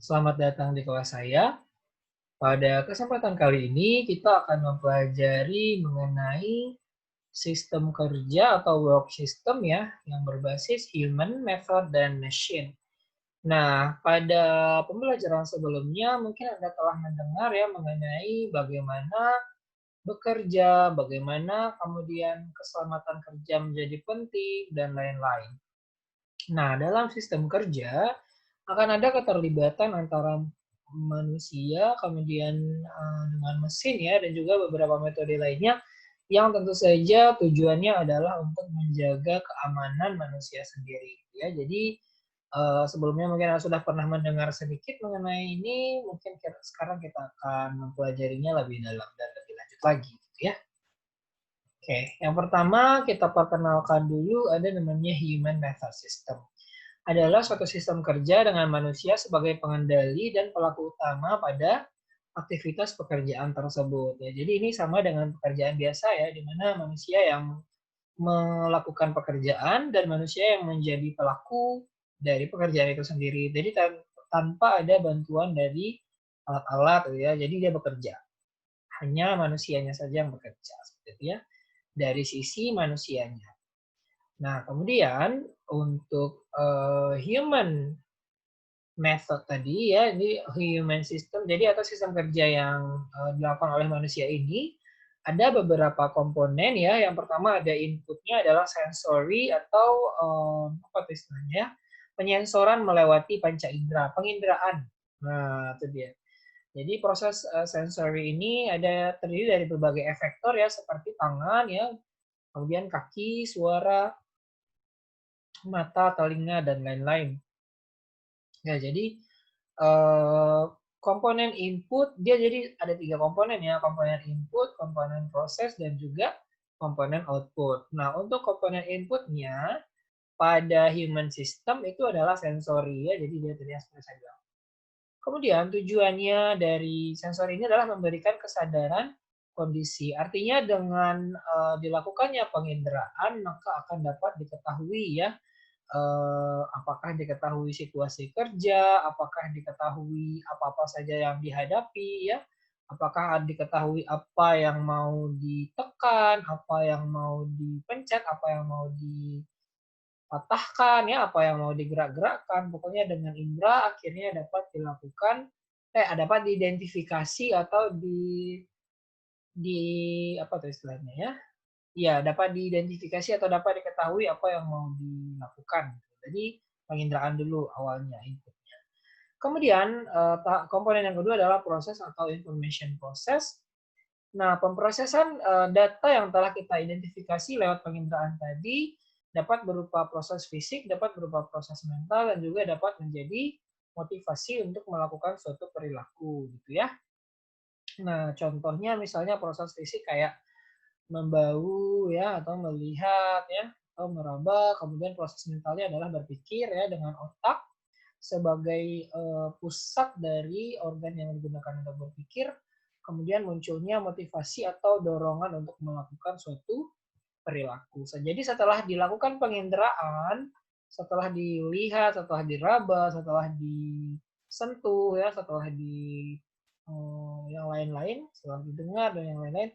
Selamat datang di kelas saya. Pada kesempatan kali ini kita akan mempelajari mengenai sistem kerja atau work system ya yang berbasis human, method, dan machine. Nah, pada pembelajaran sebelumnya mungkin Anda telah mendengar ya mengenai bagaimana bekerja, bagaimana kemudian keselamatan kerja menjadi penting, dan lain-lain. Nah, dalam sistem kerja akan ada keterlibatan antara manusia, kemudian dengan mesin ya, dan juga beberapa metode lainnya yang tentu saja tujuannya adalah untuk menjaga keamanan manusia sendiri. Ya, jadi sebelumnya mungkin Anda sudah pernah mendengar sedikit mengenai ini, mungkin sekarang kita akan mempelajarinya lebih dalam dan lebih lanjut lagi, gitu ya. Oke, yang pertama kita perkenalkan dulu ada namanya Human Method System. Adalah suatu sistem kerja dengan manusia sebagai pengendali dan pelaku utama pada aktivitas pekerjaan tersebut. Ya, jadi ini sama dengan pekerjaan biasa ya, di mana manusia yang melakukan pekerjaan dan manusia yang menjadi pelaku dari pekerjaan itu sendiri. Jadi tanpa ada bantuan dari alat-alat ya, jadi dia bekerja. Hanya manusianya saja yang bekerja, seperti itu ya. Dari sisi manusianya. Nah, kemudian untuk human method tadi ya, ini human system, jadi atau sistem kerja yang dilakukan oleh manusia ini, ada beberapa komponen ya. Yang pertama ada inputnya adalah sensory atau apa istilahnya, penyensoran melewati panca indera, penginderaan. Nah, itu dia. Jadi proses sensory ini ada terdiri dari berbagai efektor ya, seperti tangan ya, kemudian kaki, suara, mata, telinga, dan lain-lain. Ya, jadi komponen input dia jadi ada 3 komponen ya, komponen input, komponen proses, dan juga komponen output. Nah, untuk komponen inputnya pada human system itu adalah sensori ya, jadi dia tadi seperti saya bilang. Kemudian tujuannya dari sensor ini adalah memberikan kesadaran kondisi. Artinya dengan dilakukannya penginderaan maka akan dapat diketahui ya apakah diketahui situasi kerja, apakah diketahui apa-apa saja yang dihadapi ya, apakah diketahui apa yang mau ditekan, apa yang mau dipencet, apa yang mau dipatahkan ya, apa yang mau digerak-gerakkan. Pokoknya dengan indera akhirnya dapat dilakukan dapat diidentifikasi atau di apa tuh istilahnya ya? Iya, dapat diidentifikasi atau dapat diketahui apa yang mau dilakukan. Jadi penginderaan dulu awalnya inputnya. Kemudian komponen yang kedua adalah proses atau information process. Nah, pemrosesan data yang telah kita identifikasi lewat penginderaan tadi dapat berupa proses fisik, dapat berupa proses mental, dan juga dapat menjadi motivasi untuk melakukan suatu perilaku, gitu ya. Nah, contohnya misalnya proses fisik kayak membau ya atau melihat ya atau meraba, kemudian proses mentalnya adalah berpikir ya dengan otak sebagai pusat dari organ yang digunakan untuk berpikir, kemudian munculnya motivasi atau dorongan untuk melakukan suatu perilaku. Jadi setelah dilakukan penginderaan, setelah dilihat, setelah diraba, setelah disentuh ya, setelah di yang lain-lain, setelah didengar dan yang lain-lain,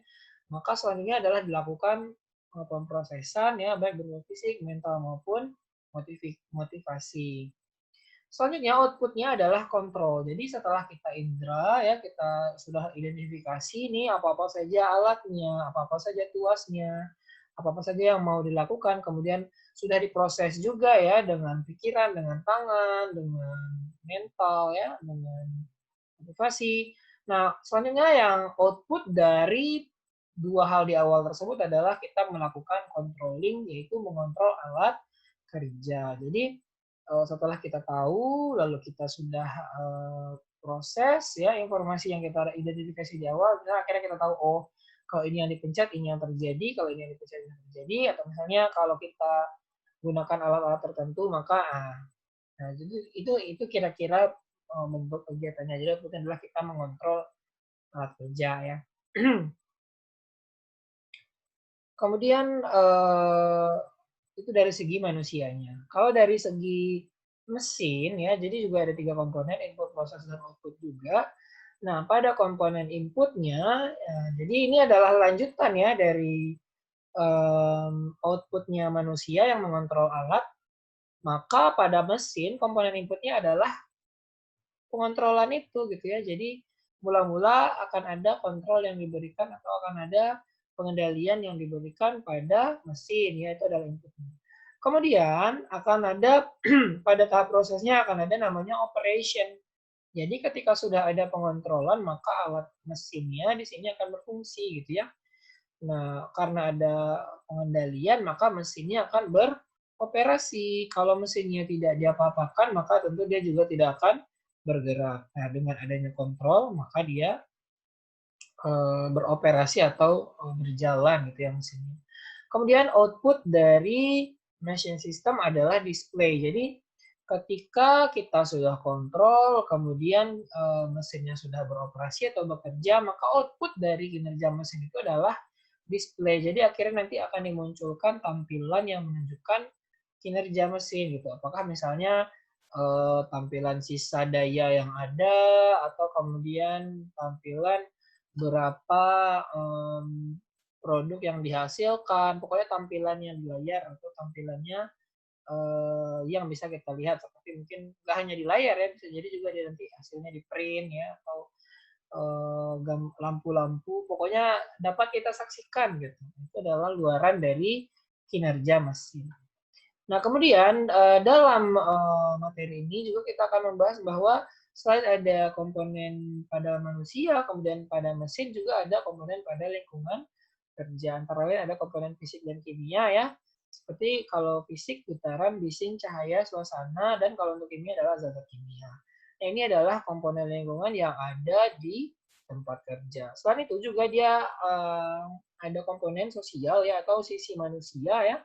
maka selanjutnya adalah dilakukan pemrosesan ya, baik berupa fisik, mental maupun motivasi. Selanjutnya outputnya adalah kontrol. Jadi setelah kita indra ya, kita sudah identifikasi nih apa-apa saja alatnya, apa-apa saja tuasnya, apa-apa saja yang mau dilakukan, kemudian sudah diproses juga ya dengan pikiran, dengan tangan, dengan mental ya, dengan motivasi. Nah, selanjutnya yang output dari dua hal di awal tersebut adalah kita melakukan controlling, yaitu mengontrol alat kerja. Jadi setelah kita tahu, lalu kita sudah proses ya informasi yang kita identifikasi di awal, akhirnya kita tahu oh kalau ini yang dipencet ini yang terjadi, kalau ini yang dipencet ini yang terjadi, atau misalnya kalau kita gunakan alat-alat tertentu maka nah jadi itu kira-kira bentuk kegiatannya. Jadi outputnya adalah kita mengontrol alat kerja ya. Kemudian itu dari segi manusianya. Kalau dari segi mesin ya, jadi juga ada 3 komponen, input, proses, dan output juga. Nah, pada komponen inputnya, jadi ini adalah lanjutan ya dari outputnya manusia yang mengontrol alat, maka pada mesin komponen inputnya adalah pengontrolan itu gitu ya. Jadi mula-mula akan ada kontrol yang diberikan atau akan ada pengendalian yang diberikan pada mesin ya, itu adalah inputnya. Kemudian akan ada pada tahap prosesnya akan ada namanya operation. Jadi ketika sudah ada pengontrolan maka alat mesinnya di sini akan berfungsi gitu ya. Nah, karena ada pengendalian maka mesinnya akan beroperasi. Kalau mesinnya tidak diapa-apakan maka tentu dia juga tidak akan bergerak. Nah, dengan adanya kontrol maka dia beroperasi atau berjalan gitu ya mesinnya. Kemudian output dari machine system adalah display. Jadi ketika kita sudah kontrol, kemudian mesinnya sudah beroperasi atau bekerja, maka output dari kinerja mesin itu adalah display. Jadi akhirnya nanti akan dimunculkan tampilan yang menunjukkan kinerja mesin gitu. Apakah misalnya tampilan sisa daya yang ada atau kemudian tampilan berapa produk yang dihasilkan, pokoknya tampilannya di layar atau tampilannya yang bisa kita lihat seperti mungkin nggak hanya di layar ya, bisa jadi juga dia nanti hasilnya di print ya atau lampu-lampu, pokoknya dapat kita saksikan gitu. Itu adalah luaran dari kinerja mesin. Nah, kemudian dalam materi ini juga kita akan membahas bahwa selain ada komponen pada manusia, kemudian pada mesin juga ada komponen pada lingkungan kerja. Antara lain ada komponen fisik dan kimia ya. Seperti kalau fisik getaran, bising, cahaya, suasana, dan kalau untuk kimia adalah zat kimia. Nah, ini adalah komponen lingkungan yang ada di tempat kerja. Selain itu juga dia ada komponen sosial ya atau sisi manusia ya,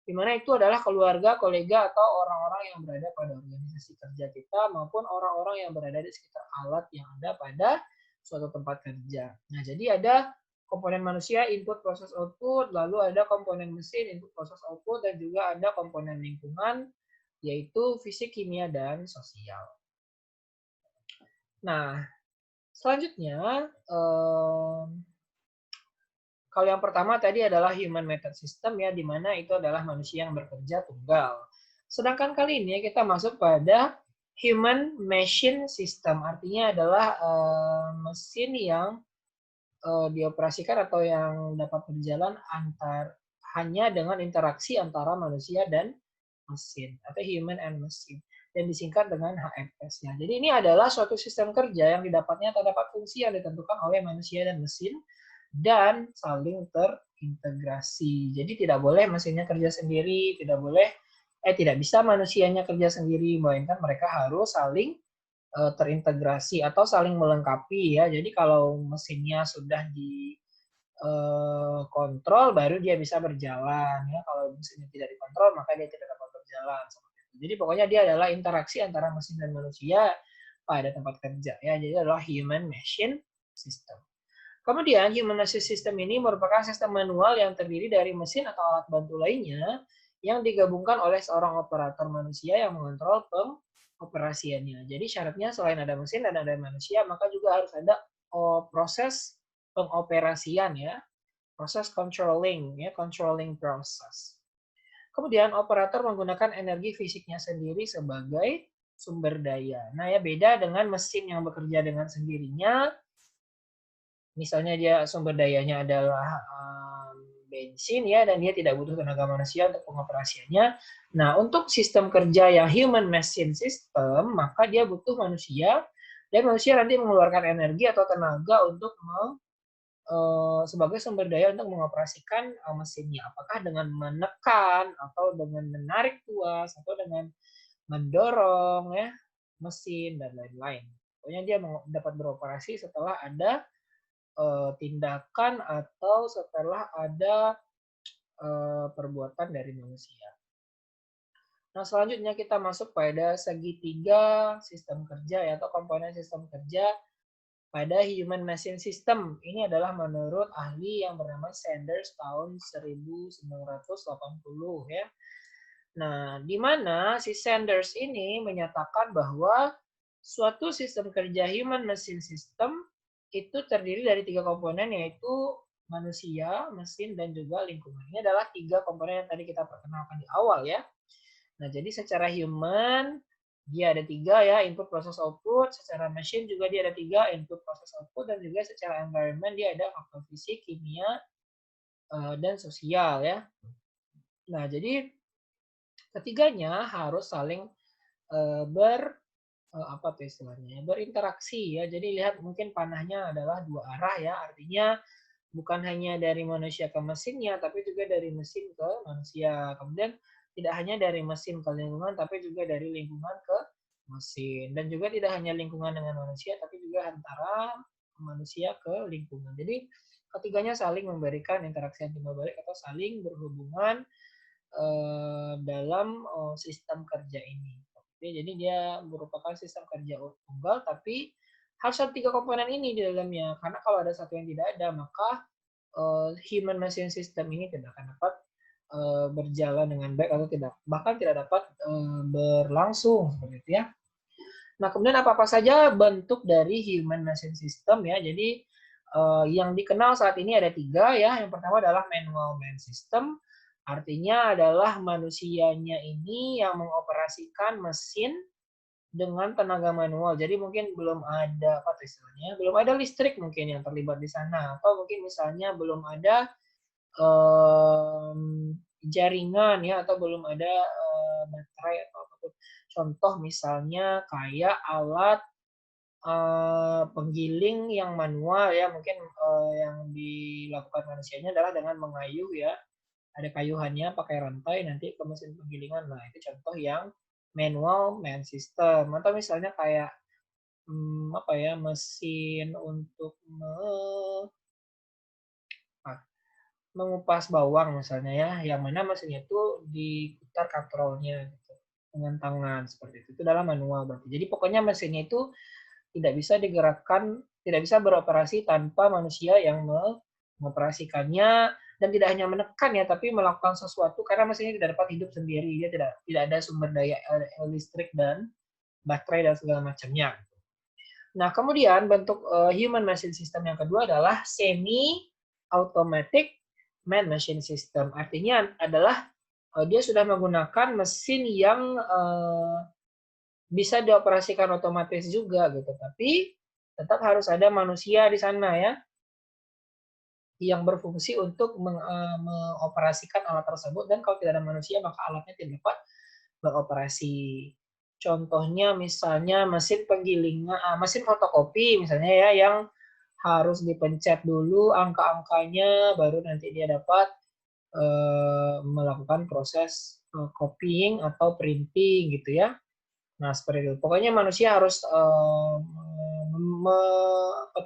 di mana itu adalah keluarga, kolega, atau orang-orang yang berada pada organisasi kerja kita maupun orang-orang yang berada di sekitar alat yang ada pada suatu tempat kerja. Nah, jadi ada komponen manusia, input, proses, output, lalu ada komponen mesin, input, proses, output, dan juga ada komponen lingkungan, yaitu fisik, kimia, dan sosial. Nah, selanjutnya, kalau yang pertama tadi adalah human method system ya, di mana itu adalah manusia yang bekerja tunggal. Sedangkan kali ini kita masuk pada human machine system, artinya adalah mesin yang dioperasikan atau yang dapat berjalan hanya dengan interaksi antara manusia dan mesin atau human and machine, dan disingkat dengan HMS ya. Jadi ini adalah suatu sistem kerja yang didapatnya terdapat fungsi yang ditentukan oleh manusia dan mesin dan saling terintegrasi. Jadi tidak boleh mesinnya kerja sendiri, tidak bisa manusianya kerja sendiri, melainkan mereka harus saling terintegrasi atau saling melengkapi ya. Jadi kalau mesinnya sudah dikontrol baru dia bisa berjalan ya. Kalau mesinnya tidak dikontrol maka dia tidak dapat berjalan seperti itu. Jadi pokoknya dia adalah interaksi antara mesin dan manusia pada tempat kerja ya. Jadi adalah human machine system. Kemudian human machine system ini merupakan sistem manual yang terdiri dari mesin atau alat bantu lainnya yang digabungkan oleh seorang operator manusia yang mengontrol pengoperasiannya. Jadi syaratnya selain ada mesin dan ada manusia, maka juga harus ada proses pengoperasian ya, proses controlling ya, controlling process. Kemudian operator menggunakan energi fisiknya sendiri sebagai sumber daya. Nah ya, beda dengan mesin yang bekerja dengan sendirinya. Misalnya dia sumber dayanya adalah bensin ya, dan dia tidak butuh tenaga manusia untuk pengoperasiannya. Nah, untuk sistem kerja yang human machine system, maka dia butuh manusia, dan manusia nanti mengeluarkan energi atau tenaga untuk sebagai sumber daya untuk mengoperasikan mesinnya. Apakah dengan menekan atau dengan menarik tuas atau dengan mendorong ya mesin dan lain-lain. Pokoknya dia dapat beroperasi setelah ada tindakan atau setelah ada perbuatan dari manusia. Nah, selanjutnya kita masuk pada segitiga sistem kerja ya, atau komponen sistem kerja pada human machine system. Ini adalah menurut ahli yang bernama Sanders tahun 1980 ya. Nah, di mana si Sanders ini menyatakan bahwa suatu sistem kerja human machine system itu terdiri dari 3 komponen, yaitu manusia, mesin, dan juga lingkungan. Ini adalah 3 komponen yang tadi kita perkenalkan di awal ya. Nah, jadi secara human dia ada 3 ya, input, proses, output. Secara machine juga dia ada 3, input, proses, output. Dan juga secara environment dia ada faktor fisik, kimia, dan sosial ya. Nah, jadi ketiganya harus saling apa tuh istilahnya, berinteraksi ya. Jadi lihat mungkin panahnya adalah 2 arah ya, artinya bukan hanya dari manusia ke mesinnya, tapi juga dari mesin ke manusia. Kemudian tidak hanya dari mesin ke lingkungan, tapi juga dari lingkungan ke mesin. Dan juga tidak hanya lingkungan dengan manusia, tapi juga antara manusia ke lingkungan. Jadi ketiganya saling memberikan interaksi yang timbal balik atau saling berhubungan dalam sistem kerja ini. Jadi dia merupakan sistem kerja tunggal, tapi harus ada 3 komponen ini di dalamnya. Karena kalau ada satu yang tidak ada, maka human machine system ini tidak akan dapat berjalan dengan baik atau tidak, bahkan tidak dapat berlangsung seperti itu ya. Nah, kemudian apa-apa saja bentuk dari human machine system ya. Jadi yang dikenal saat ini ada 3 ya. Yang pertama adalah manual man system. Artinya adalah manusianya ini yang mengoperasikan mesin dengan tenaga manual. Jadi mungkin belum ada apa istilahnya, belum ada listrik mungkin yang terlibat di sana, atau mungkin misalnya belum ada jaringan ya, atau belum ada baterai atau apapun. Contoh misalnya kayak alat penggiling yang manual ya, mungkin yang dilakukan manusianya adalah dengan mengayuh ya. Ada kayuhannya pakai rantai nanti ke mesin penggilingan. Nah, itu contoh yang manual man system. Atau misalnya kayak apa ya, mesin untuk mengupas bawang misalnya ya, yang mana mesinnya itu diputar kontrolnya gitu, dengan tangan seperti itu. Itu adalah manual berarti. Jadi pokoknya mesinnya itu tidak bisa digerakkan, tidak bisa beroperasi tanpa manusia yang mengoperasikannya, dan tidak hanya menekan ya, tapi melakukan sesuatu karena mesinnya tidak dapat hidup sendiri. Dia tidak ada sumber daya listrik dan baterai dan segala macamnya. Nah, kemudian bentuk human machine system yang kedua adalah semi automatic man machine system. Artinya adalah dia sudah menggunakan mesin yang bisa dioperasikan otomatis juga gitu, tapi tetap harus ada manusia di sana ya, yang berfungsi untuk mengoperasikan alat tersebut, dan kalau tidak ada manusia maka alatnya tidak dapat beroperasi. Contohnya misalnya mesin penggilingan, mesin fotokopi misalnya ya, yang harus dipencet dulu angka-angkanya baru nanti dia dapat melakukan proses copying atau printing gitu ya. Nah, seperti itu. Pokoknya manusia harus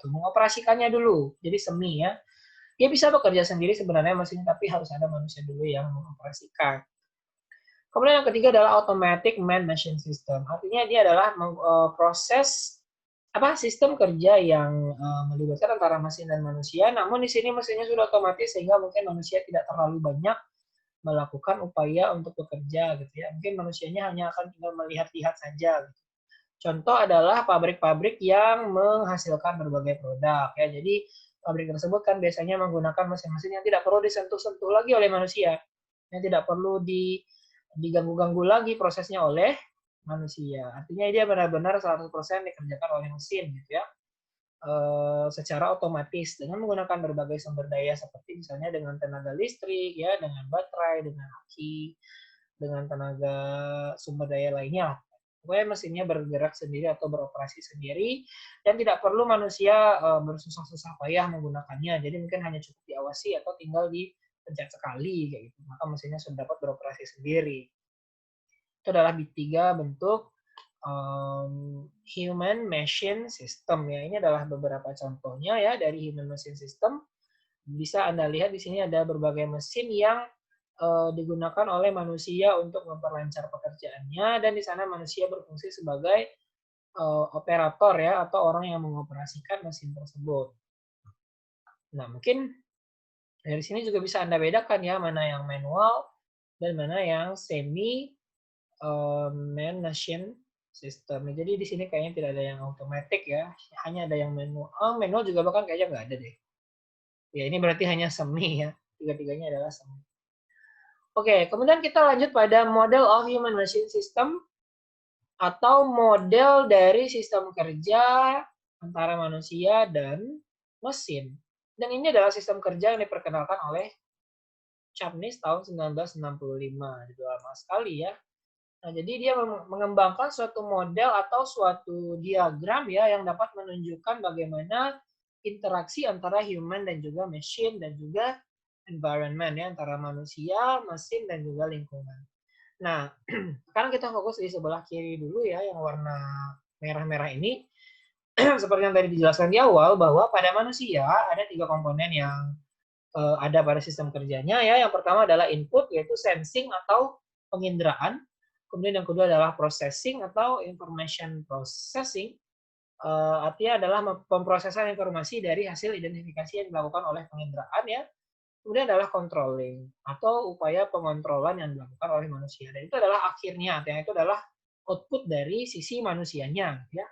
mengoperasikannya dulu. Jadi semi ya. Dia bisa bekerja sendiri sebenarnya mesin, tapi harus ada manusia dulu yang mengoperasikan. Kemudian yang ketiga adalah automatic man machine system. Artinya dia adalah proses sistem kerja yang melibatkan antara mesin dan manusia. Namun di sini mesinnya sudah otomatis sehingga mungkin manusia tidak terlalu banyak melakukan upaya untuk bekerja gitu ya. Mungkin manusianya hanya akan tinggal melihat-lihat saja. Gitu. Contoh adalah pabrik-pabrik yang menghasilkan berbagai produk ya. Jadi pabrik tersebut kan biasanya menggunakan mesin-mesin yang tidak perlu disentuh-sentuh lagi oleh manusia, yang tidak perlu diganggu-ganggu lagi prosesnya oleh manusia. Artinya dia benar-benar 100% dikerjakan oleh mesin gitu ya. Secara otomatis dengan menggunakan berbagai sumber daya seperti misalnya dengan tenaga listrik ya, dengan baterai, dengan aki, dengan tenaga sumber daya lainnya. Pokoknya mesinnya bergerak sendiri atau beroperasi sendiri dan tidak perlu manusia bersusah-susah payah menggunakannya. Jadi mungkin hanya cukup diawasi atau tinggal dipencet sekali kayak gitu. Maka mesinnya sudah dapat beroperasi sendiri. Itu adalah 3 bentuk human machine system ya. Ini adalah beberapa contohnya ya dari human machine system. Bisa Anda lihat di sini ada berbagai mesin yang digunakan oleh manusia untuk memperlancar pekerjaannya, dan di sana manusia berfungsi sebagai operator ya, atau orang yang mengoperasikan mesin tersebut. Nah, mungkin dari sini juga bisa Anda bedakan ya mana yang manual, dan mana yang semi man machine system. Jadi di sini kayaknya tidak ada yang automatic ya, hanya ada yang manual. Oh, manual juga bahkan kayaknya nggak ada deh. Ya ini berarti hanya semi ya, tiga-tiganya adalah semi. Oke, kemudian kita lanjut pada model of human machine system atau model dari sistem kerja antara manusia dan mesin. Dan ini adalah sistem kerja yang diperkenalkan oleh Chapnis tahun 1965. Jadi lama sekali ya. Nah, jadi dia mengembangkan suatu model atau suatu diagram ya yang dapat menunjukkan bagaimana interaksi antara human dan juga machine dan juga environment ya antara manusia, mesin dan juga lingkungan. Nah, sekarang kita fokus di sebelah kiri dulu ya yang warna merah-merah ini. Seperti yang tadi dijelaskan di awal bahwa pada manusia ada 3 komponen yang ada pada sistem kerjanya ya. Yang pertama adalah input yaitu sensing atau penginderaan. Kemudian yang kedua adalah processing atau information processing. Artinya adalah pemrosesan informasi dari hasil identifikasi yang dilakukan oleh penginderaan ya. Kemudian adalah controlling atau upaya pengontrolan yang dilakukan oleh manusia. Dan itu adalah akhirnya, yang itu adalah output dari sisi manusianya ya.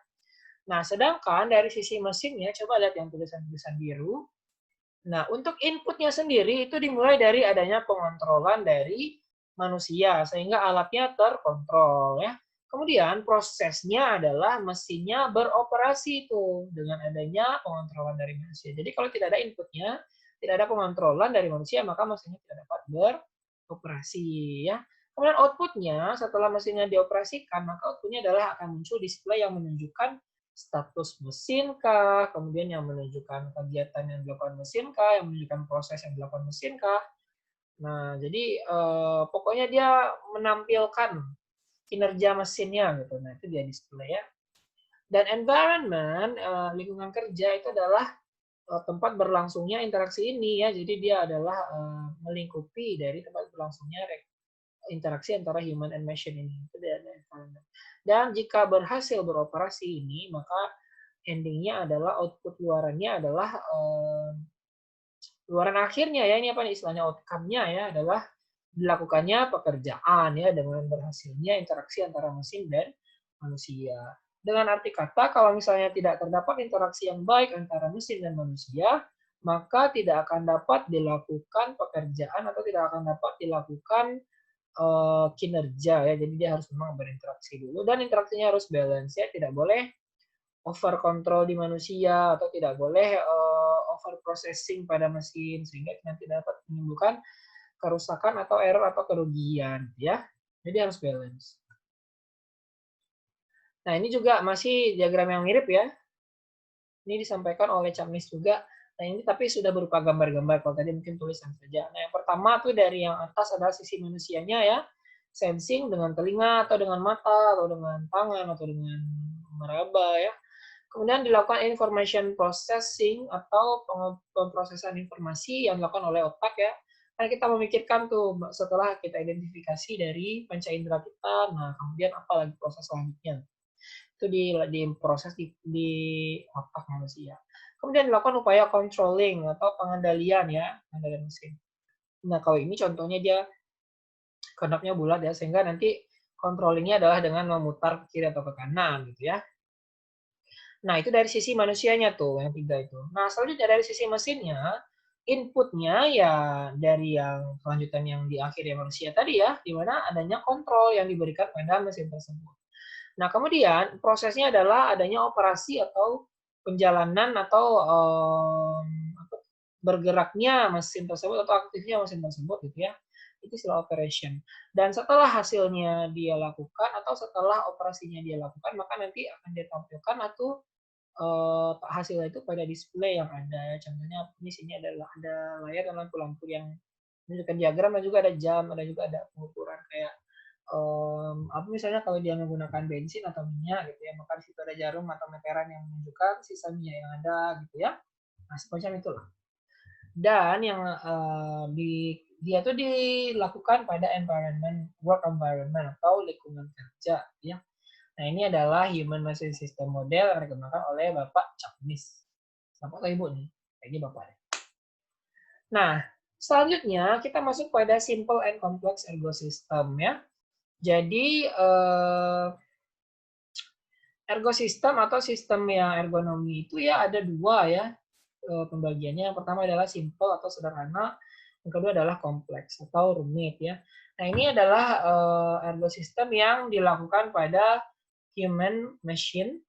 Nah, sedangkan dari sisi mesinnya, coba lihat yang tulisan-tulisan biru. Nah, untuk inputnya sendiri itu dimulai dari adanya pengontrolan dari manusia, sehingga alatnya terkontrol ya. Kemudian prosesnya adalah mesinnya beroperasi itu dengan adanya pengontrolan dari manusia. Jadi kalau tidak ada inputnya, tidak ada pengontrolan dari manusia, maka mesinnya tidak dapat beroperasi ya. Kemudian outputnya setelah mesinnya dioperasikan, maka outputnya adalah akan muncul display yang menunjukkan status mesin kah, kemudian yang menunjukkan kegiatan yang dilakukan mesin kah, yang menunjukkan proses yang dilakukan mesin kah. Nah, jadi pokoknya dia menampilkan kinerja mesinnya gitu. Nah, itu dia display ya. Dan environment, lingkungan kerja itu adalah tempat berlangsungnya interaksi ini ya. Jadi dia adalah melingkupi dari tempat berlangsungnya interaksi antara human and machine ini. Itu dia ada environment. Dan jika berhasil beroperasi ini, maka endingnya adalah output luarannya adalah luaran akhirnya ya, ini apa nih istilahnya outcome-nya ya adalah dilakukannya pekerjaan ya dengan berhasilnya interaksi antara mesin dan manusia. Dengan arti kata kalau misalnya tidak terdapat interaksi yang baik antara mesin dan manusia, maka tidak akan dapat dilakukan pekerjaan atau tidak akan dapat dilakukan kinerja ya. Jadi dia harus memang berinteraksi dulu dan interaksinya harus balance ya, tidak boleh over control di manusia atau tidak boleh over processing pada mesin sehingga nanti dapat menimbulkan kerusakan atau error atau kerugian ya. Jadi harus balance. Nah, ini juga masih diagram yang mirip ya. Ini disampaikan oleh Chapnis juga. Nah, ini tapi sudah berupa gambar-gambar. Kalau tadi mungkin tulisan saja. Nah, yang pertama tuh dari yang atas adalah sisi manusianya ya. Sensing dengan telinga atau dengan mata atau dengan tangan atau dengan meraba ya. Kemudian dilakukan information processing atau pemrosesan informasi yang dilakukan oleh otak ya. Karena kita memikirkan tuh setelah kita identifikasi dari panca indera kita, nah kemudian apa lagi proses selanjutnya. Itu diproses di otak manusia. Kemudian dilakukan upaya controlling atau pengendalian ya, pengendalian mesin. Nah kalau ini contohnya dia knob-nya bulat ya, sehingga nanti controllingnya adalah dengan memutar ke kiri atau ke kanan gitu ya. Nah, itu dari sisi manusianya tuh, yang 3 itu. Nah, selanjutnya dari sisi mesinnya, inputnya ya dari yang kelanjutan yang di akhir ya manusia tadi ya, di mana adanya kontrol yang diberikan pada mesin tersebut. Nah, kemudian prosesnya adalah adanya operasi atau penjalanan atau bergeraknya mesin tersebut atau aktifnya mesin tersebut gitu ya. Itu istilah operation. Dan setelah hasilnya dia lakukan atau setelah operasinya dia lakukan, maka nanti akan dia tampilkan atau hasilnya itu pada display yang ada. Contohnya di sini adalah ada layar dan lampu-lampu yang menunjukkan diagram dan juga ada jam, ada juga ada pengukuran kayak apa misalnya kalau dia menggunakan bensin atau minyak gitu ya, maka di situ ada jarum atau meteran yang menunjukkan sisa minyak yang ada gitu ya. Nah, semacam itulah. Dan yang dia tuh dilakukan pada work environment atau lingkungan kerja ya. Nah, ini adalah Human Machine System Model yang dikembangkan oleh Bapak Chapnis. Bapak atau Ibu nih? Kayaknya Bapak. Nah, Selanjutnya kita masuk pada simple and complex ergo system ya. Jadi ergo system atau sistem yang ergonomi itu ya ada dua ya pembagiannya. Yang pertama adalah simple atau sederhana, yang kedua adalah kompleks atau rumit ya. Nah ini adalah ergo system yang dilakukan pada human machine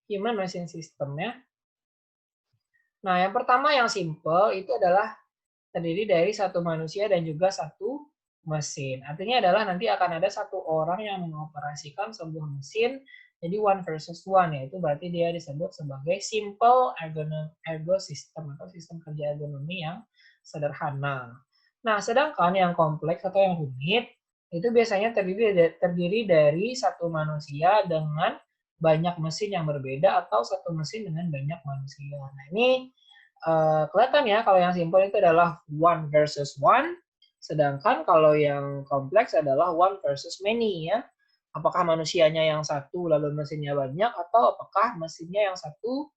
human machine system ya. Nah yang pertama yang simple itu adalah terdiri dari satu manusia dan juga satu mesin. Artinya adalah nanti akan ada satu orang yang mengoperasikan sebuah mesin, jadi one versus one, yaitu berarti dia disebut sebagai simple ergo system atau sistem kerja ergonomi yang sederhana. Nah, sedangkan yang kompleks atau yang rumit itu biasanya terdiri dari satu manusia dengan banyak mesin yang berbeda atau satu mesin dengan banyak manusia. Nah, ini kelihatan ya kalau yang simple itu adalah one versus one, sedangkan kalau yang kompleks adalah one versus many ya. Apakah manusianya yang satu lalu mesinnya banyak atau apakah mesinnya yang satu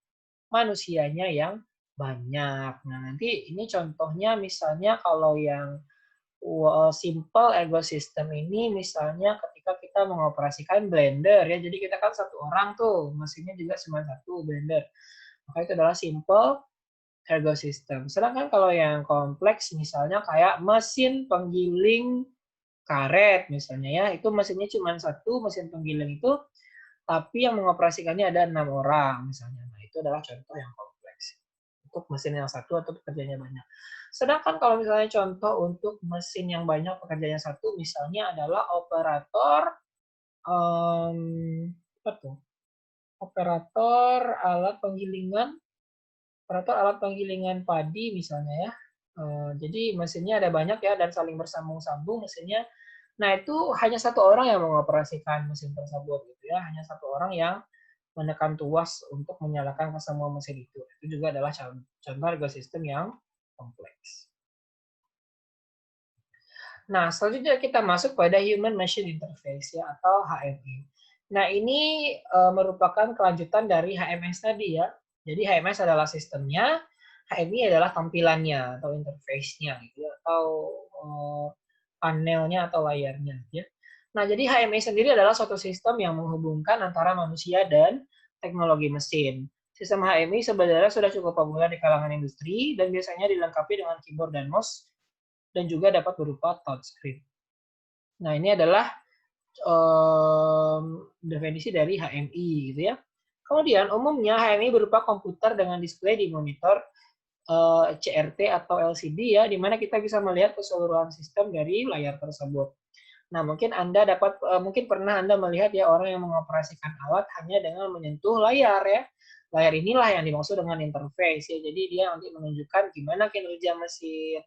manusianya yang banyak. Nah, nanti ini contohnya misalnya kalau yang simple ergo system ini misalnya ketika kita mengoperasikan blender ya. Jadi kita kan satu orang tuh, mesinnya juga cuma satu blender. Maka itu adalah simple ergo system. Sedangkan kalau yang kompleks misalnya kayak mesin penggiling karet misalnya ya, itu mesinnya cuma satu, mesin penggiling itu, tapi yang mengoperasikannya ada 6 orang misalnya. Nah, itu adalah contoh yang kompleks. Untuk mesin yang satu atau pekerjaannya banyak. Sedangkan kalau misalnya contoh untuk mesin yang banyak pekerjaannya satu, misalnya adalah operator apa tuh? Operator alat penggilingan padi misalnya ya. Jadi mesinnya ada banyak ya dan saling bersambung-sambung mesinnya. Nah itu hanya satu orang yang mengoperasikan mesin tersebut gitu ya. Hanya satu orang yang menekan tuas untuk menyalakan ke semua mesin itu. Itu juga adalah contoh ergo system yang kompleks. Nah selanjutnya kita masuk pada Human Machine Interface ya atau HMI. Nah ini merupakan kelanjutan dari HMS tadi ya. Jadi HMS adalah sistemnya, HMI adalah tampilannya atau interface-nya gitu ya, atau panelnya atau layarnya ya. Nah, jadi HMI sendiri adalah suatu sistem yang menghubungkan antara manusia dan teknologi mesin. Sistem HMI sebenarnya sudah cukup populer di kalangan industri dan biasanya dilengkapi dengan keyboard dan mouse dan juga dapat berupa touchscreen. Nah, ini adalah definisi dari HMI gitu ya. Kemudian umumnya HMI berupa komputer dengan display di monitor CRT atau LCD ya, di mana kita bisa melihat keseluruhan sistem dari layar tersebut. Nah, mungkin pernah Anda melihat ya orang yang mengoperasikan alat hanya dengan menyentuh layar ya. Layar inilah yang dimaksud dengan interface ya. Jadi dia nanti menunjukkan gimana kinerja mesin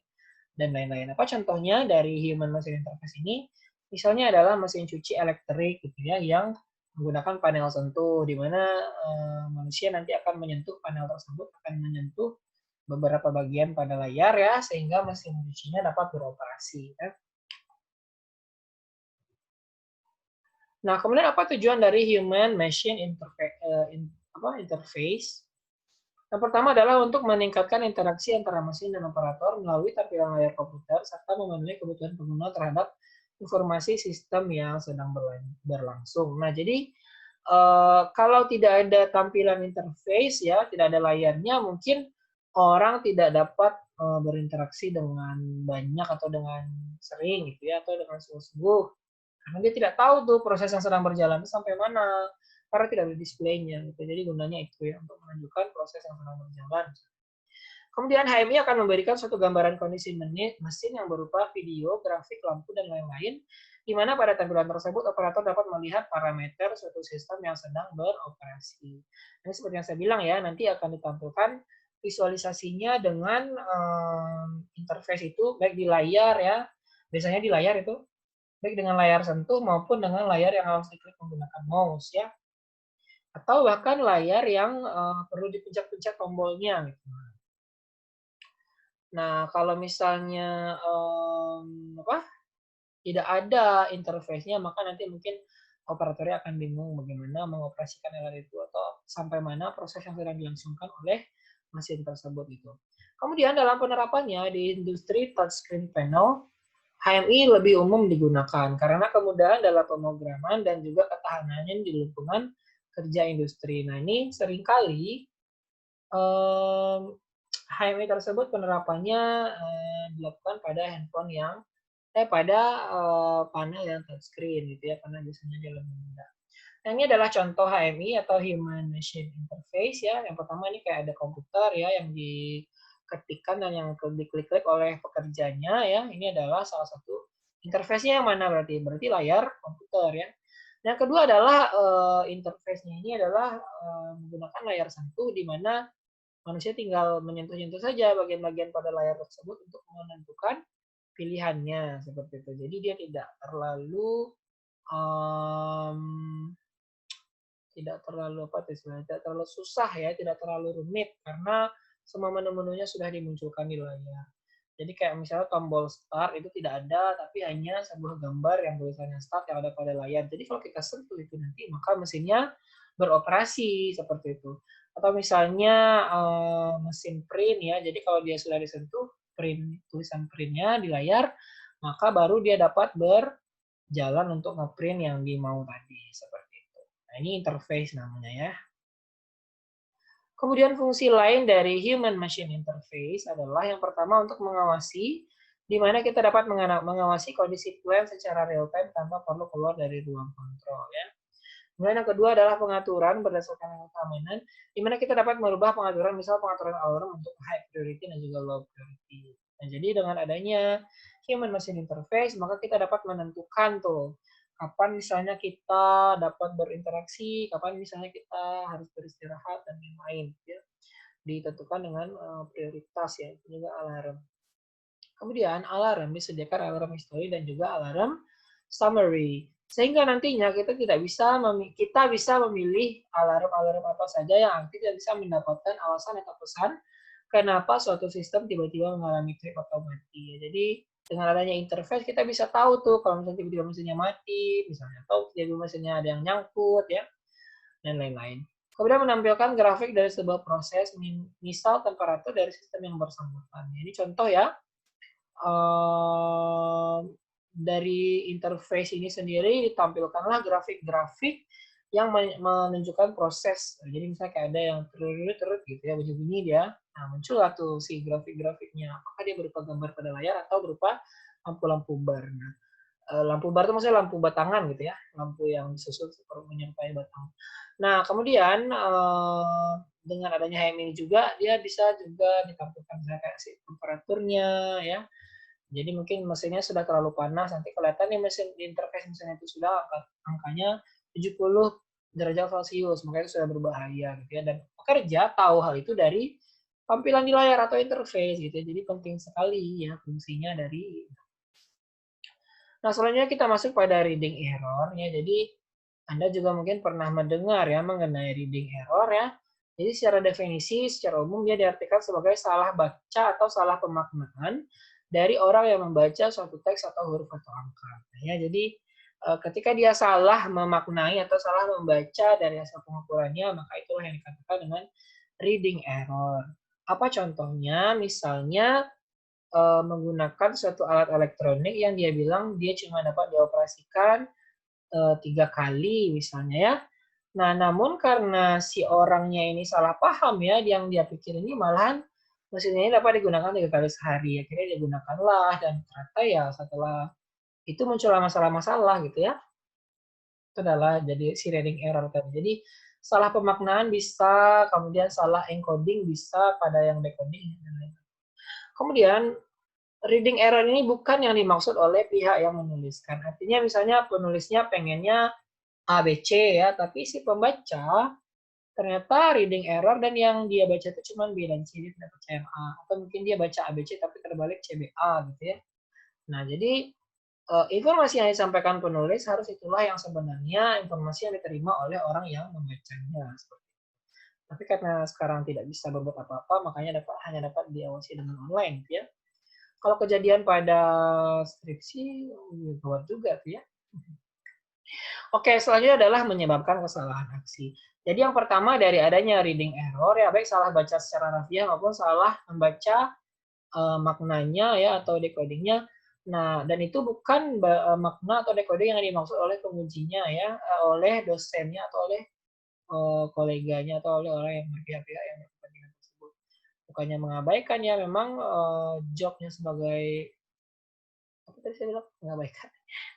dan lain-lain. Apa contohnya dari human machine interface ini? Misalnya adalah mesin cuci elektrik gitu ya yang menggunakan panel sentuh di mana manusia nanti akan menyentuh panel tersebut, akan menyentuh beberapa bagian pada layar ya sehingga mesin cucinya dapat beroperasi ya. Nah, kemudian apa tujuan dari human machine interface? Yang pertama adalah untuk meningkatkan interaksi antara mesin dan operator melalui tampilan layar komputer serta memenuhi kebutuhan pengguna terhadap informasi sistem yang sedang berlangsung. Nah, jadi kalau tidak ada tampilan interface ya, tidak ada layarnya, mungkin orang tidak dapat berinteraksi dengan banyak atau dengan sering gitu ya, atau dengan sungguh-sungguh. Karena dia tidak tahu tuh proses yang sedang berjalan itu sampai mana, karena tidak ada displaynya gitu. Jadi gunanya itu ya untuk menunjukkan proses yang sedang berjalan. Kemudian HMI akan memberikan suatu gambaran kondisi mesin yang berupa video, grafik, lampu, dan lain-lain, di mana pada tampilan tersebut operator dapat melihat parameter suatu sistem yang sedang beroperasi. Ini seperti yang saya bilang ya, nanti akan ditampilkan visualisasinya dengan interface itu baik di layar ya, biasanya di layar itu baik dengan layar sentuh maupun dengan layar yang harus diklik menggunakan mouse ya, atau bahkan layar yang perlu dipencet-pencet tombolnya gitu. Nah kalau misalnya tidak ada interface-nya maka nanti mungkin operatornya akan bingung bagaimana mengoperasikan alat itu atau sampai mana proses yang sedang dilangsungkan oleh mesin tersebut itu. Kemudian dalam penerapannya di industri touchscreen panel, HMI lebih umum digunakan karena kemudahan dalam pemrograman dan juga ketahanannya di lingkungan kerja industri. Nah, ini seringkali HMI tersebut penerapannya dilakukan pada handphone yang pada panel yang touchscreen gitu ya, karena biasanya dia lebih mudah. Nah, ini adalah contoh HMI atau Human Machine Interface ya. Yang pertama ini kayak ada komputer ya yang diketikkan dan yang diklik-klik oleh pekerjanya ya. Ini adalah salah satu interface-nya yang mana berarti? Berarti layar komputer ya. Yang kedua adalah interface-nya ini adalah menggunakan layar sentuh di mana manusia tinggal menyentuh-nyentuh saja bagian-bagian pada layar tersebut untuk menentukan pilihannya seperti itu. Jadi dia tidak terlalu tidak terlalu susah ya, tidak terlalu rumit karena semua menu-menunya sudah dimunculkan di layar. Jadi kayak misalnya tombol start itu tidak ada, tapi hanya sebuah gambar yang tulisannya start yang ada pada layar. Jadi kalau kita sentuh itu nanti, maka mesinnya beroperasi seperti itu. Atau misalnya mesin print ya, jadi kalau dia sudah disentuh tulisan printnya di layar, maka baru dia dapat berjalan untuk ngeprint yang dimau tadi seperti itu. Nah, ini interface namanya ya. Kemudian fungsi lain dari human machine interface adalah yang pertama untuk mengawasi, di mana kita dapat mengawasi kondisi plan secara real time tanpa perlu keluar dari ruang kontrol ya. Kemudian yang kedua adalah pengaturan berdasarkan keamanan, di mana kita dapat merubah pengaturan, misal pengaturan alarm untuk high priority dan juga low priority. Nah, jadi dengan adanya human machine interface, maka kita dapat menentukan tuh kapan misalnya kita dapat berinteraksi, kapan misalnya kita harus beristirahat dan lain-lain ya. Ditentukan dengan prioritas ya, itu juga alarm. Kemudian alarm disediakan alarm history dan juga alarm summary. Sehingga nantinya kita bisa memilih alarm-alarm apa saja yang aktif dan bisa mendapatkan alasan atau pesan kenapa suatu sistem tiba-tiba mengalami trip atau mati. Jadi dengan adanya interface kita bisa tahu tuh kalau misalnya tiba-tiba mesinnya mati, misalnya, atau tiba-tiba mesinnya ada yang nyangkut ya, dan lain-lain. Kemudian menampilkan grafik dari sebuah proses, misal temperatur dari sistem yang bersangkutan. Ini contoh ya, dari interface ini sendiri ditampilkanlah grafik-grafik yang menunjukkan proses. Jadi misalnya kayak ada yang terus gitu ya, bunyi dia. Nah, muncullah tuh si grafik-grafiknya. Apakah dia berupa gambar pada layar atau berupa lampu-lampu bar. Nah, lampu bar itu maksudnya lampu batangan gitu ya, lampu yang disusun seperti menyerupai batang. Nah, kemudian dengan adanya HMI ini juga dia bisa juga ditampilkan misalnya kayak si temperaturnya ya. Jadi mungkin mesinnya sudah terlalu panas, nanti kelihatan nih mesin di interface mesinnya itu sudah angkanya 70 derajat Celcius, makanya itu sudah berbahaya gitu ya. Dan pekerja tahu hal itu dari tampilan di layar atau interface gitu ya. Jadi penting sekali ya fungsinya dari. Nah, selanjutnya kita masuk pada reading error ya. Jadi Anda juga mungkin pernah mendengar ya mengenai reading error ya. Jadi secara definisi, secara umum dia diartikan sebagai salah baca atau salah pemaknaan dari orang yang membaca suatu teks atau huruf atau angka. Ya, jadi ketika dia salah memaknai atau salah membaca dari hasil pengukurannya, maka itulah yang dikatakan dengan reading error. Apa contohnya? Misalnya menggunakan suatu alat elektronik yang dia bilang dia cuma dapat dioperasikan 3 kali misalnya ya. Nah, namun karena si orangnya ini salah paham ya, yang dia pikir ini malahan mesin ini dapat digunakan 3 kali sehari. Akhirnya digunakanlah dan ternyata ya setelah itu muncul masalah-masalah gitu ya. Itu adalah jadi si reading error tadi. Jadi salah pemaknaan bisa, kemudian salah encoding bisa pada yang decoding dan lain-lain. Kemudian reading error ini bukan yang dimaksud oleh pihak yang menuliskan. Artinya misalnya penulisnya pengennya A, B, C ya, tapi si pembaca ternyata reading error dan yang dia baca itu cuma B dan C, dia tidak percaya yang A. Atau mungkin dia baca A, B, C tapi terbalik C, B, A gitu ya. Nah, jadi informasi yang disampaikan penulis harus itulah yang sebenarnya informasi yang diterima oleh orang yang membacanya. Tapi karena sekarang tidak bisa berbuat apa-apa, makanya hanya dapat diawasi dengan online gitu ya. Kalau kejadian pada skripsi, gawat juga tuh ya. Oke, selanjutnya adalah menyebabkan kesalahan aksi. Jadi yang pertama dari adanya reading error ya, baik salah baca secara harfiah maupun salah membaca maknanya ya atau decodingnya. Nah, dan itu bukan makna atau decoding yang dimaksud oleh pengujinya ya, oleh dosennya atau oleh koleganya atau oleh orang yang berpihak-pihak yang berkepentingan tersebut. Bukannya mengabaikan ya, memang jobnya sebagai apa tadi saya bilang mengabaikan.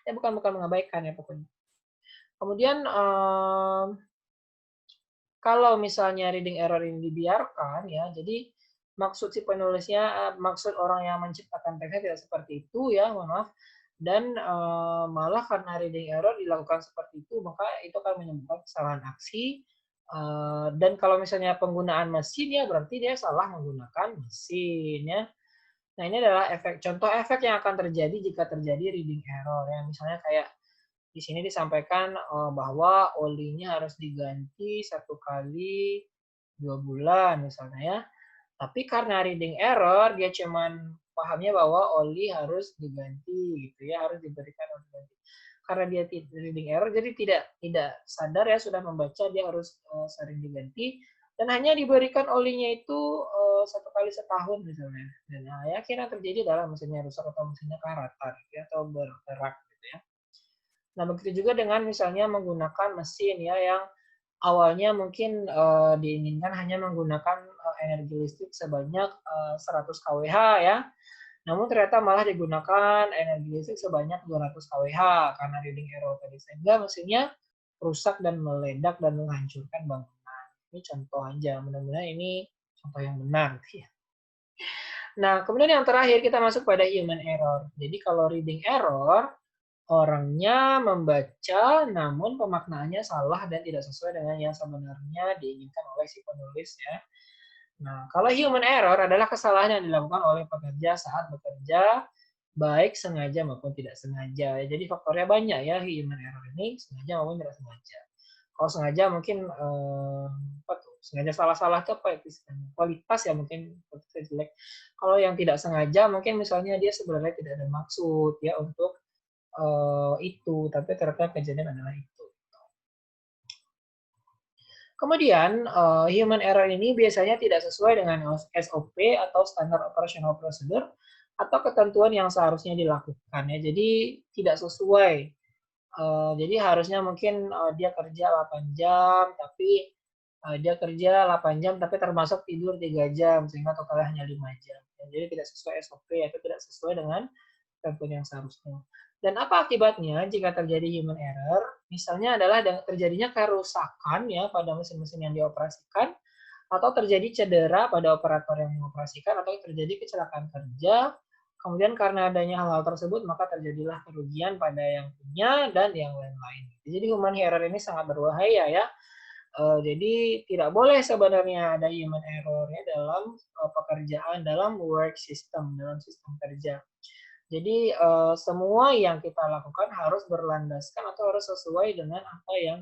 Ya bukan mengabaikan ya pokoknya. Kemudian kalau misalnya reading error ini dibiarkan ya, jadi maksud si penulisnya, maksud orang yang menciptakan teksnya tidak seperti itu ya, mohon maaf. Dan malah karena reading error dilakukan seperti itu, maka itu akan menyebabkan kesalahan aksi. Dan kalau misalnya penggunaan mesin ya berarti dia salah menggunakan mesin ya. Nah ini adalah contoh efek yang akan terjadi jika terjadi reading error ya. Misalnya kayak di sini disampaikan bahwa olinya harus diganti 1 kali 2 bulan misalnya ya. Tapi karena reading error, dia cuman pahamnya bahwa oli harus diganti gitu ya, harus diberikan oli ganti. Karena dia reading error, jadi tidak sadar ya sudah membaca dia harus sering diganti dan hanya diberikan olinya itu 1 kali setahun misalnya. Dan ya akhirnya terjadi adalah mesinnya rusak atau mesinnya karatan gitu ya, atau bergerak gitu ya. Nah, begitu juga dengan misalnya menggunakan mesin ya yang awalnya mungkin diinginkan hanya menggunakan energi listrik sebanyak 100 kWh ya. Namun ternyata malah digunakan energi listrik sebanyak 200 kWh karena reading error tadi sehingga mesinnya rusak dan meledak dan menghancurkan bangunan. Ini contoh aja, mudah-mudahan ini contoh yang benar ya. Nah, kemudian yang terakhir kita masuk pada human error. Jadi kalau reading error orangnya membaca namun pemaknaannya salah dan tidak sesuai dengan yang sebenarnya diinginkan oleh si penulis ya. Nah, kalau human error adalah kesalahan yang dilakukan oleh pekerja saat bekerja, baik sengaja maupun tidak sengaja. Jadi faktornya banyak ya human error ini, sengaja maupun tidak sengaja. Kalau sengaja mungkin apa tuh? Sengaja salah-salah itu apa itu istilahnya? Kualitas ya mungkin kualitasnya jelek. Kalau yang tidak sengaja mungkin misalnya dia sebenarnya tidak ada maksud ya untuk itu, tapi ternyata kejadian adalah itu. Kemudian, human error ini biasanya tidak sesuai dengan SOP atau standar operational procedure atau ketentuan yang seharusnya dilakukan ya. Jadi tidak sesuai. Jadi harusnya mungkin dia kerja 8 jam, tapi dia kerja 8 jam tapi termasuk tidur 3 jam sehingga totalnya hanya 5 jam. Jadi tidak sesuai SOP atau tidak sesuai dengan ketentuan yang seharusnya. Dan apa akibatnya jika terjadi human error? Misalnya adalah terjadinya kerusakan ya pada mesin-mesin yang dioperasikan, atau terjadi cedera pada operator yang mengoperasikan, atau terjadi kecelakaan kerja. Kemudian karena adanya hal-hal tersebut, maka terjadilah kerugian pada yang punya dan yang lain-lain. Jadi human error ini sangat berbahaya ya. Jadi tidak boleh sebenarnya ada human error ya dalam pekerjaan, dalam work system, dalam sistem kerja. Jadi semua yang kita lakukan harus berlandaskan atau harus sesuai dengan apa yang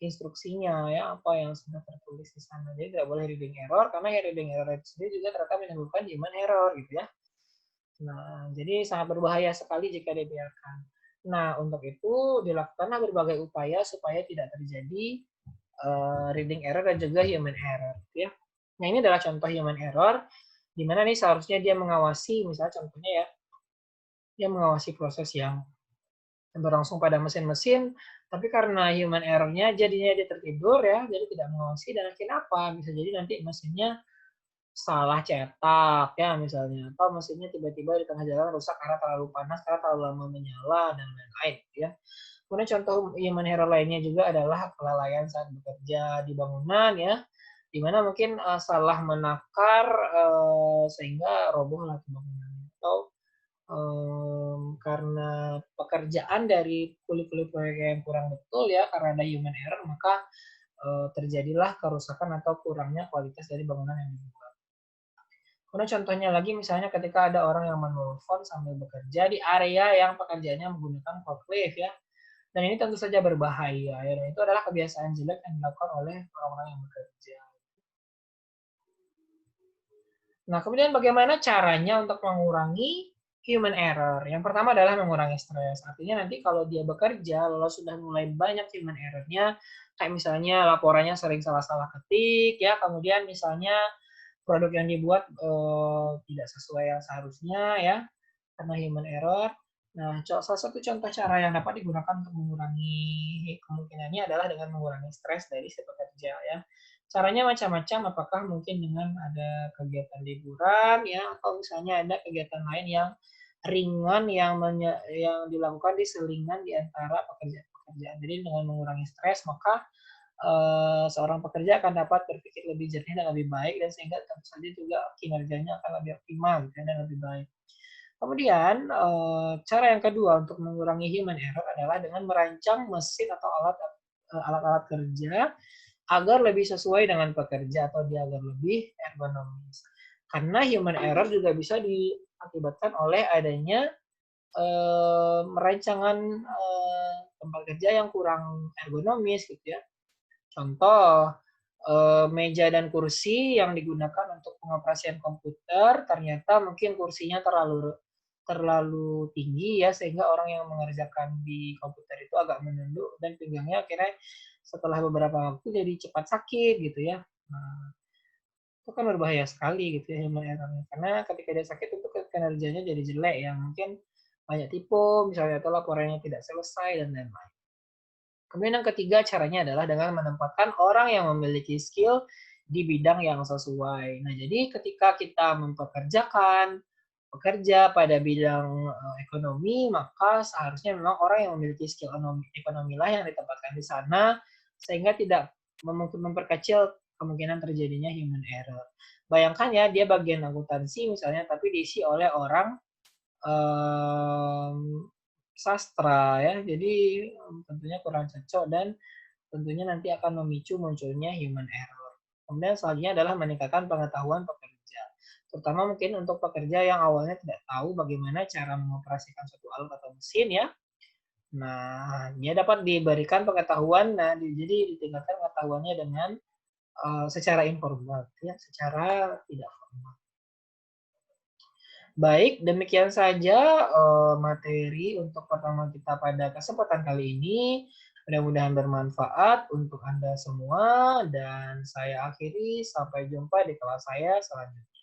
instruksinya ya, apa yang sudah tertulis di sana. Jadi tidak boleh reading error karena reading error itu sendiri juga ternyata menimbulkan human error gitu ya. Nah, jadi sangat berbahaya sekali jika dibiarkan. Nah, untuk itu dilakukanlah berbagai upaya supaya tidak terjadi reading error dan juga human error gitu ya. Nah, ini adalah contoh human error di mana nih seharusnya dia mengawasi misalnya contohnya ya dia mengawasi proses yang berlangsung pada mesin-mesin, tapi karena human error-nya jadinya dia tertidur ya, jadi tidak mengawasi dan akhirnya apa? Bisa jadi nanti mesinnya salah cetak ya misalnya, atau mesinnya tiba-tiba di tengah jalan rusak karena terlalu panas, karena terlalu lama menyala dan lain-lain ya. Kemudian contoh human error lainnya juga adalah kelalaian saat bekerja di bangunan ya, di mana mungkin salah menakar sehingga robohlah bangunan atau karena pekerjaan dari kulit-kulit proyek yang kurang betul ya karena ada human error maka terjadilah kerusakan atau kurangnya kualitas dari bangunan yang dibuat. Kemudian contohnya lagi misalnya ketika ada orang yang menelpon sambil bekerja di area yang pekerjaannya menggunakan forklift ya. Dan ini tentu saja berbahaya ya. Dan itu adalah kebiasaan jelek yang dilakukan oleh orang-orang yang bekerja. Nah, kemudian bagaimana caranya untuk mengurangi Human error. Yang pertama adalah mengurangi stres. Artinya nanti kalau dia bekerja, lalu sudah mulai banyak human error-nya, kayak misalnya laporannya sering salah-salah ketik, ya, kemudian misalnya produk yang dibuat tidak sesuai yang seharusnya, ya, karena human error. Nah, salah satu contoh cara yang dapat digunakan untuk mengurangi kemungkinannya adalah dengan mengurangi stres dari si pekerja, ya. Caranya macam-macam, apakah mungkin dengan ada kegiatan liburan, ya, atau misalnya ada kegiatan lain yang ringan yang dilakukan di selingan di antara pekerjaan-pekerjaan. Jadi dengan mengurangi stres, maka seorang pekerja akan dapat berpikir lebih jernih dan lebih baik, dan sehingga tentu saja juga kinerjanya akan lebih optimal gitu, dan lebih baik. Kemudian cara yang kedua untuk mengurangi human error adalah dengan merancang mesin atau alat-alat kerja agar lebih sesuai dengan pekerja atau dia agar lebih ergonomis. Karena human error juga bisa diakibatkan oleh adanya merancangan tempat kerja yang kurang ergonomis gitu ya. Contoh, meja dan kursi yang digunakan untuk pengoperasian komputer ternyata mungkin kursinya terlalu terlalu tinggi ya, sehingga orang yang mengerjakan di komputer itu agak menunduk dan pinggangnya akhirnya setelah beberapa waktu jadi cepat sakit gitu ya. Nah, itu kan berbahaya sekali gitu ya human error-nya. Karena ketika dia sakit itu kinerjanya jadi jelek ya, mungkin banyak tipu misalnya atau laporannya tidak selesai dan lain-lain. Kemudian yang ketiga caranya adalah dengan menempatkan orang yang memiliki skill di bidang yang sesuai. Nah, jadi ketika kita mempekerjakan pekerja pada bidang ekonomi, maka seharusnya memang orang yang memiliki skill ekonomi lah yang ditempatkan di sana, sehingga tidak memperkecil kemungkinan terjadinya human error. Bayangkan ya, dia bagian akuntansi misalnya, tapi diisi oleh orang sastra ya, jadi tentunya kurang cocok dan tentunya nanti akan memicu munculnya human error. Kemudian selanjutnya adalah meningkatkan pengetahuan pekerja, terutama mungkin untuk pekerja yang awalnya tidak tahu bagaimana cara mengoperasikan suatu alat atau mesin ya. Nah, dia dapat diberikan pengetahuan, nah jadi ditingkatkan pengetahuannya dengan secara informal, ya, secara tidak formal. Baik, demikian saja materi untuk pertemuan kita pada kesempatan kali ini. Mudah-mudahan bermanfaat untuk Anda semua dan saya akhiri. Sampai jumpa di kelas saya selanjutnya.